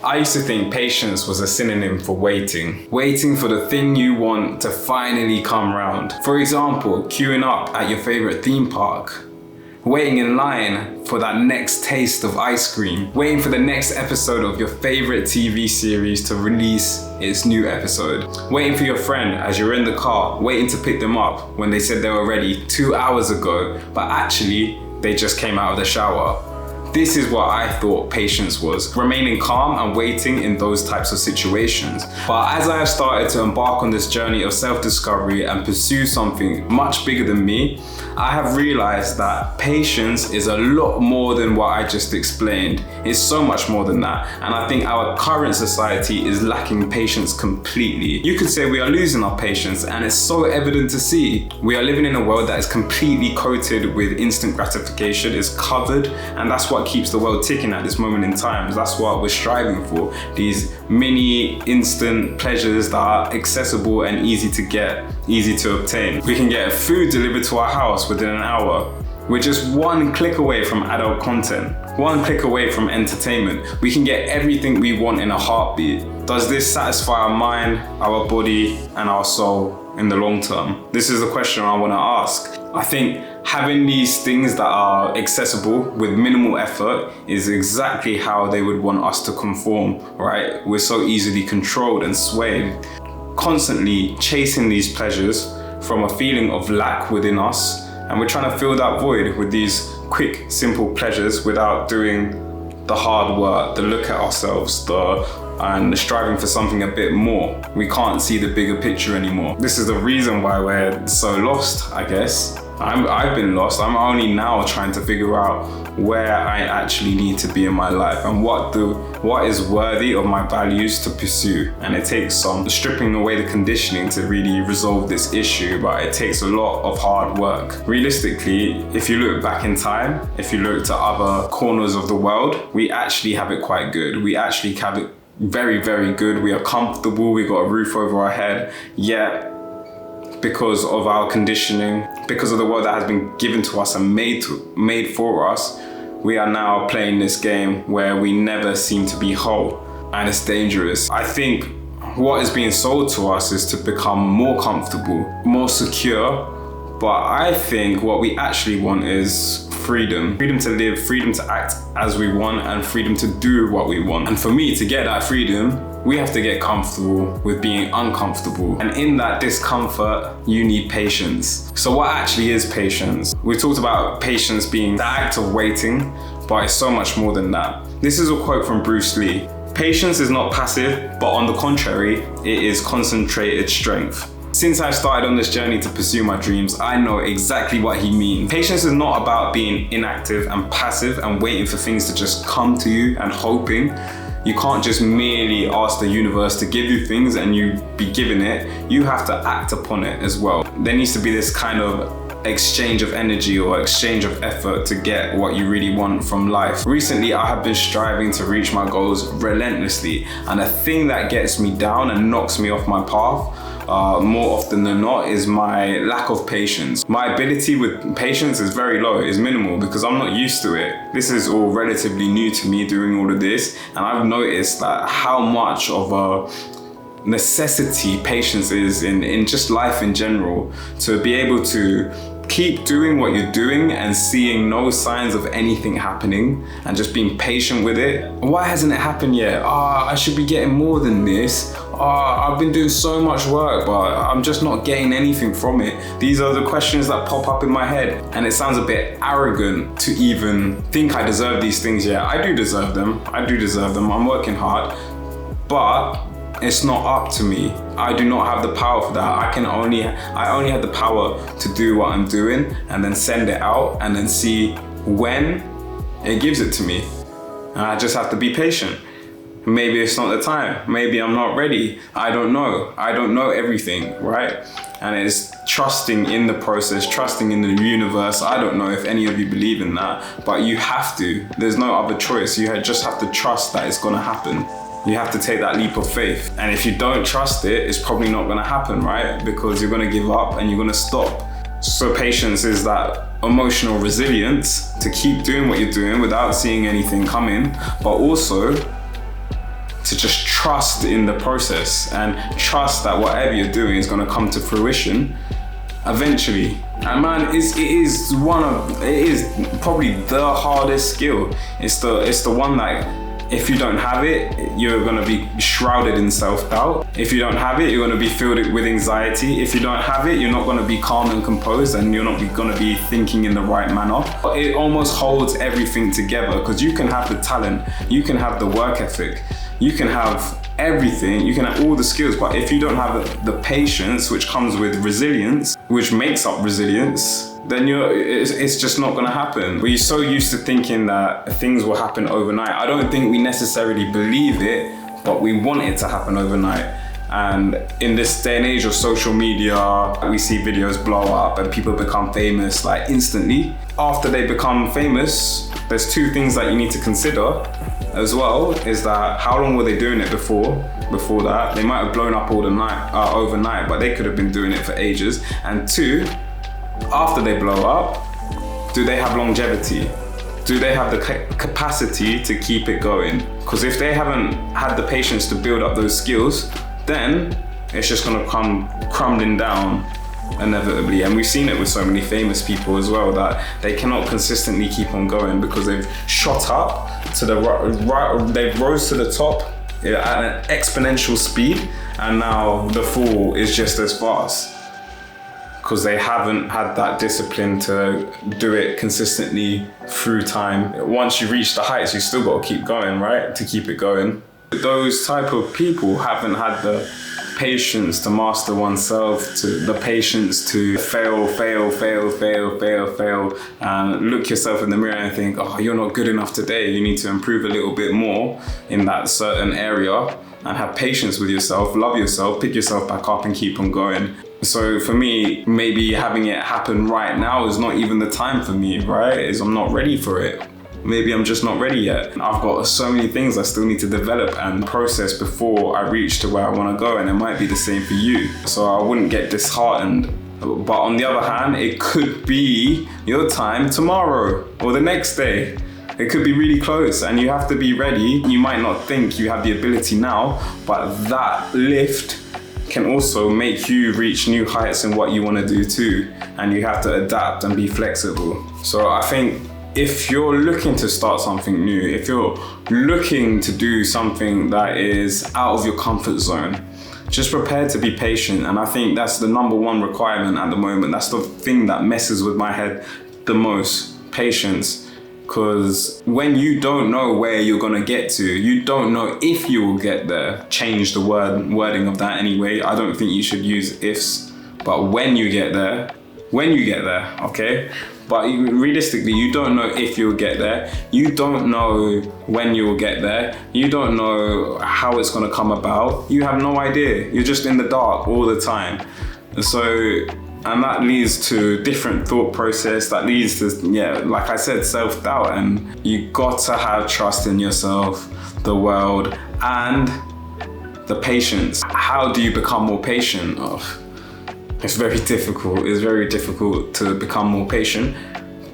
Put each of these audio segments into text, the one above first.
I used to think patience was a synonym for waiting. Waiting for the thing you want to finally come round. For example, queuing up at your favorite theme park. Waiting in line for that next taste of ice cream. Waiting for the next episode of your favorite TV series to release its new episode. Waiting for your friend as you're in the car, waiting to pick them up when they said they were ready 2 hours ago, but actually they just came out of the shower. This is what I thought patience was, remaining calm and waiting in those types of situations. But as I have started to embark on this journey of self-discovery and pursue something much bigger than me, I have realized that patience is a lot more than what I just explained. It's so much more than that. And I think our current society is lacking patience completely. You could say we are losing our patience, and it's so evident to see. We are living in a world that is completely coated with instant gratification, is covered, and that's what keeps the world ticking at this moment in time. That's what we're striving for. These mini instant pleasures that are accessible and easy to get, easy to obtain. We can get food delivered to our house within an hour. We're just one click away from adult content, one click away from entertainment. We can get everything we want in a heartbeat. Does this satisfy our mind, our body, and our soul in the long term? This is the question I want to ask. I think having these things that are accessible with minimal effort is exactly how they would want us to conform, right? We're so easily controlled and swayed, constantly chasing these pleasures from a feeling of lack within us, and we're trying to fill that void with these quick, simple pleasures without doing the hard work, the look at ourselves, and striving for something a bit more. We can't see the bigger picture anymore. This is the reason why we're so lost, I guess. I've been lost. I'm only now trying to figure out where I actually need to be in my life and what is worthy of my values to pursue. And it takes some stripping away the conditioning to really resolve this issue, but it takes a lot of hard work. Realistically, if you look back in time, if you look to other corners of the world, we actually have it quite good. We actually have it very, very good. We are comfortable, we got a roof over our head, yet because of our conditioning, because of the world that has been given to us and made for us, we are now playing this game where we never seem to be whole, and it's dangerous. I think what is being sold to us is to become more comfortable, more secure, but I think what we actually want is freedom. Freedom to live, freedom to act as we want, and freedom to do what we want. And for me, to get that freedom, we have to get comfortable with being uncomfortable. And in that discomfort, you need patience. So what actually is patience? We talked about patience being the act of waiting, but it's so much more than that. This is a quote from Bruce Lee. Patience is not passive, but on the contrary, it is concentrated strength. Since I started on this journey to pursue my dreams, I know exactly what he means. Patience is not about being inactive and passive and waiting for things to just come to you and hoping. You can't just merely ask the universe to give you things and you be given it. You have to act upon it as well. There needs to be this kind of exchange of energy or exchange of effort to get what you really want from life. Recently, I have been striving to reach my goals relentlessly, and a thing that gets me down and knocks me off my path more often than not is my lack of patience. My ability with patience is very low, is minimal, because I'm not used to it. This is all relatively new to me doing all of this, and I've noticed that how much of a necessity patience is in just life in general, to be able to keep doing what you're doing and seeing no signs of anything happening and just being patient with it. Why hasn't it happened yet? I should be getting more than this. I've been doing so much work, but I'm just not getting anything from it. These are the questions that pop up in my head, and it sounds a bit arrogant to even think I deserve these things yet. I do deserve them. I'm working hard, but it's not up to me. I do not have the power for that. I only have the power to do what I'm doing and then send it out and then see when it gives it to me. And I just have to be patient. Maybe it's not the time. Maybe I'm not ready. I don't know. I don't know everything, right? And it's trusting in the process, trusting in the universe. I don't know if any of you believe in that, but you have to. There's no other choice. You just have to trust that it's gonna happen. You have to take that leap of faith. And if you don't trust it, it's probably not gonna happen, right? Because you're gonna give up and you're gonna stop. So patience is that emotional resilience to keep doing what you're doing without seeing anything coming, but also to just trust in the process and trust that whatever you're doing is going to come to fruition eventually. And man, it is probably the hardest skill. It's the one that if you don't have it, you're gonna be shrouded in self-doubt. If you don't have it, you're gonna be filled with anxiety. If you don't have it, you're not gonna be calm and composed, and you're not gonna be thinking in the right manner. But it almost holds everything together, because you can have the talent, you can have the work ethic, you can have everything, you can have all the skills, but if you don't have the patience, which comes with resilience, which makes up resilience, then it's just not gonna happen. We're so used to thinking that things will happen overnight. I don't think we necessarily believe it, but we want it to happen overnight. And in this day and age of social media, we see videos blow up and people become famous like instantly. After they become famous, there's two things that you need to consider as well, is that how long were they doing it before that? They might have blown up overnight, but they could have been doing it for ages. And two, after they blow up, do they have longevity? Do they have the capacity to keep it going? Because if they haven't had the patience to build up those skills, then it's just gonna come crumbling down inevitably. And we've seen it with so many famous people as well, that they cannot consistently keep on going because they've shot up to the right, they've rose to the top at an exponential speed, and now the fall is just as fast because they haven't had that discipline to do it consistently through time. Once you reach the heights, you still got to keep going, right? To keep it going. Those type of people haven't had the patience to master oneself, to the patience to fail, and look yourself in the mirror and think, oh, you're not good enough today. You need to improve a little bit more in that certain area, and have patience with yourself, love yourself, pick yourself back up and keep on going. So for me, maybe having it happen right now is not even the time for me, right? I'm not ready for it. Maybe I'm just not ready yet. I've got so many things I still need to develop and process before I reach to where I want to go, and it might be the same for you. So I wouldn't get disheartened. But on the other hand, it could be your time tomorrow or the next day. It could be really close, and you have to be ready. You might not think you have the ability now, but that lift can also make you reach new heights in what you want to do too. And you have to adapt and be flexible. So I think if you're looking to start something new, if you're looking to do something that is out of your comfort zone, just prepare to be patient. And I think that's the number one requirement at the moment. That's the thing that messes with my head the most, patience. Because when you don't know where you're gonna get to, you don't know if you will get there. Change the wording of that anyway. I don't think you should use ifs, but when you get there, okay? But realistically, you don't know if you'll get there. You don't know when you'll get there. You don't know how it's gonna come about. You have no idea. You're just in the dark all the time. And that leads to different thought process. That leads to, like I said, self-doubt. And you got to have trust in yourself, the world, and the patience. How do you become more patient? It's very difficult. It's very difficult to become more patient.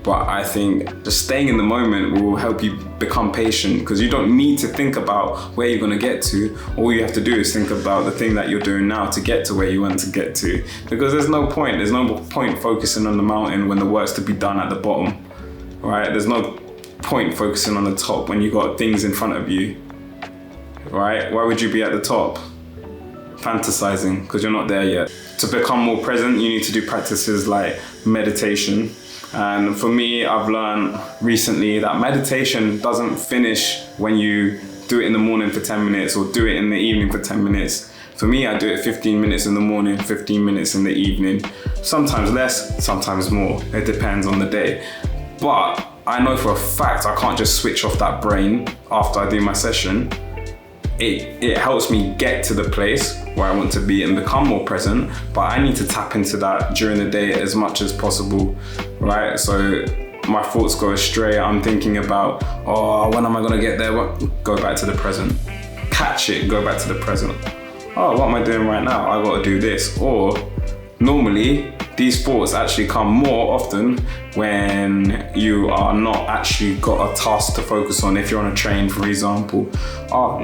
But I think just staying in the moment will help you become patient, because you don't need to think about where you're gonna get to. All you have to do is think about the thing that you're doing now to get to where you want to get to. Because there's no point focusing on the mountain when the work's to be done at the bottom, right? There's no point focusing on the top when you got things in front of you, right? Why would you be at the top? Fantasizing, because you're not there yet. To become more present, you need to do practices like meditation. And for me, I've learned recently that meditation doesn't finish when you do it in the morning for 10 minutes or do it in the evening for 10 minutes. For me, I do it 15 minutes in the morning, 15 minutes in the evening. Sometimes less, sometimes more. It depends on the day. But I know for a fact I can't just switch off that brain after I do my session. It helps me get to the place where I want to be and become more present, but I need to tap into that during the day as much as possible, right? So my thoughts go astray. I'm thinking about, when am I gonna get there? Go back to the present. Catch it, go back to the present. What am I doing right now? I gotta do this. Or normally, these thoughts actually come more often when you are not actually got a task to focus on. If you're on a train, for example,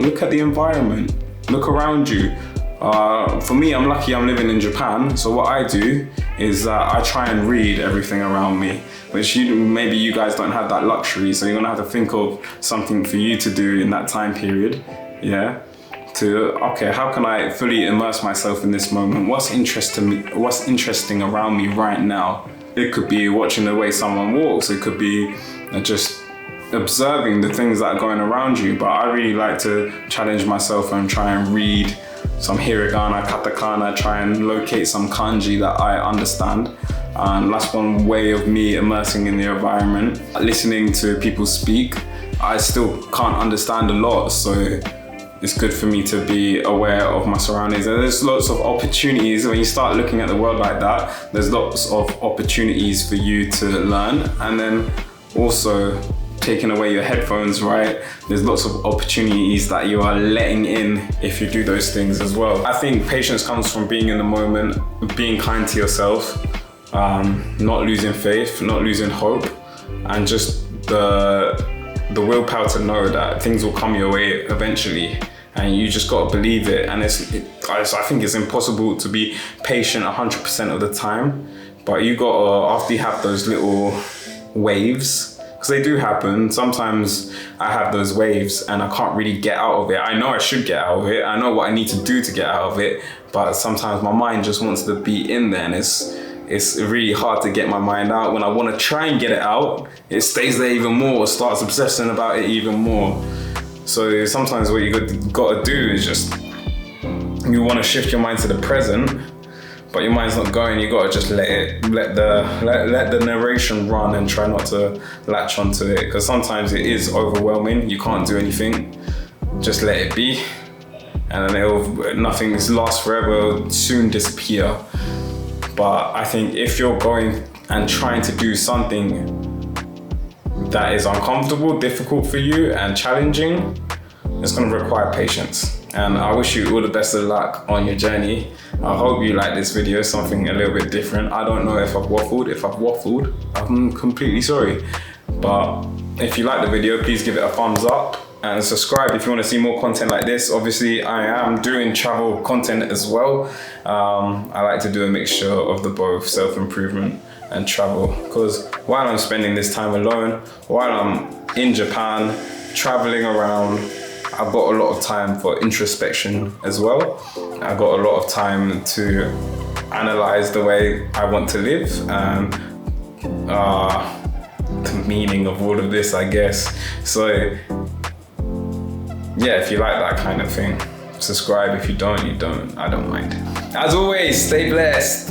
look at the environment, look around you. For me, I'm lucky I'm living in Japan, so what I do is I try and read everything around me, which maybe you guys don't have that luxury, so you're gonna have to think of something for you to do in that time period, yeah? Okay, how can I fully immerse myself in this moment? What's interesting around me right now? It could be watching the way someone walks, it could be just observing the things that are going around you, but I really like to challenge myself and try and read some hiragana, katakana, try and locate some kanji that I understand. And that's one way of me immersing in the environment. Listening to people speak, I still can't understand a lot, so it's good for me to be aware of my surroundings. And there's lots of opportunities when you start looking at the world like that. There's lots of opportunities for you to learn, and then also taking away your headphones, right? There's lots of opportunities that you are letting in if you do those things as well. I think patience comes from being in the moment, being kind to yourself, not losing faith, not losing hope, and just the willpower to know that things will come your way eventually, and you just gotta believe it. And I think it's impossible to be patient 100% of the time, but you gotta, after you have those little waves, because they do happen. Sometimes I have those waves and I can't really get out of it. I know I should get out of it. I know what I need to do to get out of it, but sometimes my mind just wants to be in there, and it's really hard to get my mind out. When I want to try and get it out, it stays there even more, starts obsessing about it even more. So sometimes what you got to do is just, you want to shift your mind to the present, but your mind's not going. You got to just let the narration run and try not to latch onto it, because sometimes it is overwhelming. You can't do anything. Just let it be, and then nothing lasts forever. It'll soon disappear. But I think if you're going and trying to do something that is uncomfortable, difficult for you, and challenging, it's going to require patience. And I wish you all the best of luck on your journey. I hope you like this video, something a little bit different. I don't know if I've waffled. If I've waffled, I'm completely sorry. But if you like the video, please give it a thumbs up and subscribe if you want to see more content like this. Obviously, I am doing travel content as well. I like to do a mixture of the both, self-improvement and travel, because while I'm spending this time alone, while I'm in Japan, traveling around, I've got a lot of time for introspection as well. I've got a lot of time to analyze the way I want to live and the meaning of all of this, I guess. So yeah, if you like that kind of thing, subscribe. If you don't, you don't. I don't mind. As always, stay blessed.